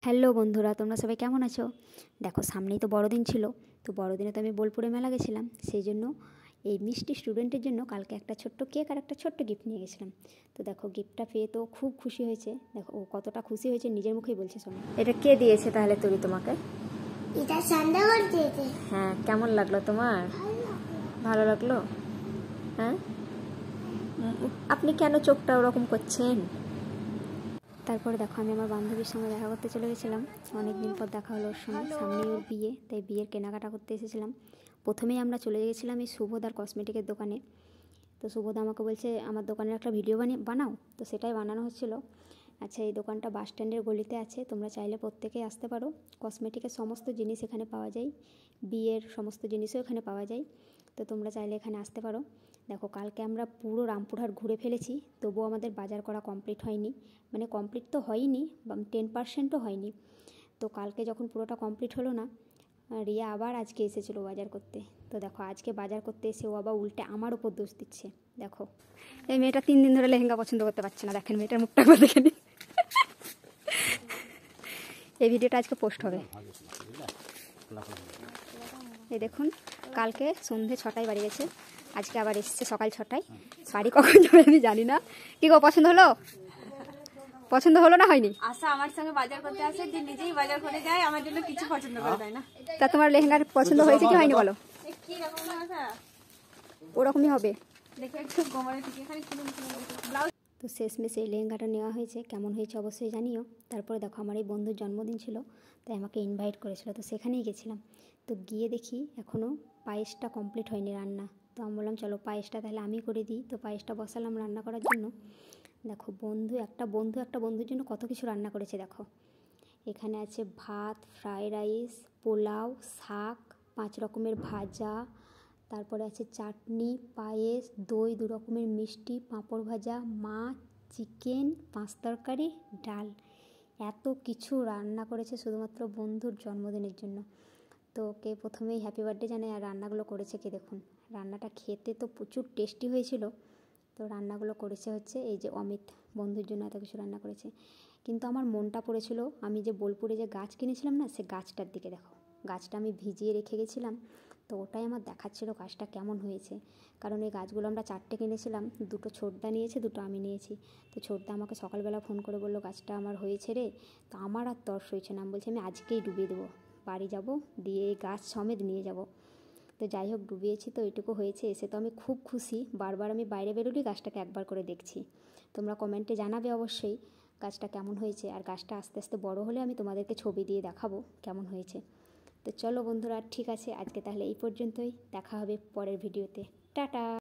Hello বন্ধুরা, তোমরা সবাই কেমন আছো? দেখো, সামনেই তো বড়দিন ছিল। তো বড়দিনে তো আমি বোলপুরে মেলা গেছিলাম। সেই জন্য এই মিষ্টি স্টুডেন্টের জন্য কালকে একটা ছোট্ট কেক আর একটা ছোট্ট গিফট নিয়ে গেছিলাম। তো দেখো, গিফটটা পেয়ে তো খুব খুশি হয়েছে। দেখো ও কতটা খুশি হয়েছে নিজের মুখেই বলছে। শোনো, এটা কে দিয়েছে তাহলে তুই তোমাকে? এটা সন্ধ্যাবার দিয়েছে। হ্যাঁ, কেমন লাগলো তোমার? ভালো লাগলো? হ্যাঁ, আপনি কেন চোখটা ওরকম করছেন? তারপরে দেখো, আমি আমার বান্ধবীর সঙ্গে দেখা করতে চলে গেছিলাম। অনেক দিন পর দেখা হলো ওর সঙ্গে। সামনেই ওর বিয়ে, তাই বিয়ের কেনাকাটা করতে এসেছিলাম। প্রথমেই আমরা চলে গেছিলাম এই শুভদার কসমেটিকের দোকানে। তো শুভদা আমাকে বলছে আমার দোকানের একটা ভিডিও বানাও। তো সেটাই বানানো হচ্ছিলো। আচ্ছা, এই দোকানটা বাস স্ট্যান্ডের গলিতে আছে। তোমরা চাইলে প্রত্যেকেই আসতে পারো। কসমেটিকের সমস্ত জিনিস এখানে পাওয়া যায়, বিয়ের সমস্ত জিনিসও এখানে পাওয়া যায়। তো তোমরা চাইলে এখানে আসতে পারো। দেখো, কালকে আমরা পুরো রামপুরহাট ঘুরে ফেলেছি, তবুও আমাদের বাজার করা কমপ্লিট হয়নি। মানে কমপ্লিট তো হয়নি, 10%ও হয়নি। তো কালকে যখন পুরোটা কমপ্লিট হলো না, রিয়া আবার আজকে এসেছিলো বাজার করতে। তো দেখো, আজকে বাজার করতে এসে ও আবার উল্টে আমার ওপর দোষ দিচ্ছে। দেখো, এই মেয়েটা 3 দিন ধরে লেহেঙ্গা পছন্দ করতে পারছে না। দেখেন মেয়েটার মুখটা একবার দেখে নিন। এই ভিডিওটা আজকে পোস্ট হবে। এই দেখুন, কালকে সন্ধে 6টায় বাড়ি গেছে, আজকে আবার এসছে সকাল 6টায়। বাড়ি কখন যাবে আমি জানি না। কি গো, পছন্দ হলো? পছন্দ হলো না হয়নি? আশা আমার সঙ্গে বাজার করতে আসে, যে নিজেই বাজার করে যায়, আমার জন্য কিছু পছন্দ করে দেয় না। তা তোমার লেহেঙ্গার পছন্দ হয়েছে কি হয়নি বলো? কি রকম আশা, ওরকমই হবে। দেখে একটু গোমারে থেকে এখানে ব্লাউজ। তো শেষমেশ এই লেহেঙ্গাটা নেওয়া হয়েছে। কেমন হয়েছে অবশ্যই জানিও। তারপরে দেখো, আমার এই বন্ধুর জন্মদিন ছিল, তাই আমাকে ইনভাইট করেছিল। তো সেখানেই গেছিলাম। তো গিয়ে দেখি এখনও পায়েসটা কমপ্লিট হয়নি রান্না। তো আমি বললাম চলো পায়েসটা তাহলে আমি করে দিই। তো পায়েসটা বসালাম রান্না করার জন্য। দেখো, একটা বন্ধুর জন্য কত কিছু রান্না করেছে। দেখো, এখানে আছে ভাত, ফ্রাইড রাইস, পোলাও, শাক, 5 রকমের ভাজা, তারপরে আছে চাটনি, পায়েস, দই, 2 রকমের মিষ্টি, পাঁপড় ভাজা, মাছ, চিকেন, 5 তরকারি, ডাল। এত কিছু রান্না করেছে শুধুমাত্র বন্ধুর জন্মদিনের জন্য। তো ওকে প্রথমেই হ্যাপি বার্থডে জানাই। আর রান্নাগুলো করেছে কে দেখুন। রান্নাটা খেতে তো প্রচুর টেস্টি হয়েছিল। তো রান্নাগুলো করেছে হচ্ছে এই যে অমিত, বন্ধুর জন্য এত কিছু রান্না করেছে। কিন্তু আমার মনটা পড়েছিল আমি যে বোলপুরে যে গাছ কিনেছিলাম না, সে গাছটার দিকে। দেখো, গাছটা আমি ভিজিয়ে রেখে গেছিলাম। তো ওটাই আমার দেখাচ্ছিল গাছটা কেমন হয়েছে। কারণ এই গাছগুলো আমরা 4টে কিনেছিলাম, 2টো ছোটদা নিয়েছে, 2টো আমি নিয়েছি। তো ছোটদা আমাকে সকালবেলা ফোন করে বললো গাছটা আমার হয়েছে রে। তো আমার আর তর্স হয়েছে না। আমি বলছি আমি আজকেই ডুবিয়ে দেবো, বাড়ি যাব, দিয়ে এই গাছ সমেত নিয়ে যাব। তো যাই হোক, ডুবিয়েছি তো এইটুকু হয়েছে। এসে তো আমি খুব খুশি। বারবার আমি বাইরে বেরোলেই গাছটাকে একবার করে দেখছি। তোমরা কমেন্টে জানাবে অবশ্যই গাছটা কেমন হয়েছে। আর গাছটা আস্তে আস্তে বড় হলে আমি তোমাদেরকে ছবি দিয়ে দেখাবো কেমন হয়েছে। তো চলো বন্ধুরা, ঠিক আছে, আজকে তাহলে এই পর্যন্তই। দেখা হবে পরের ভিডিওতে। টাটা।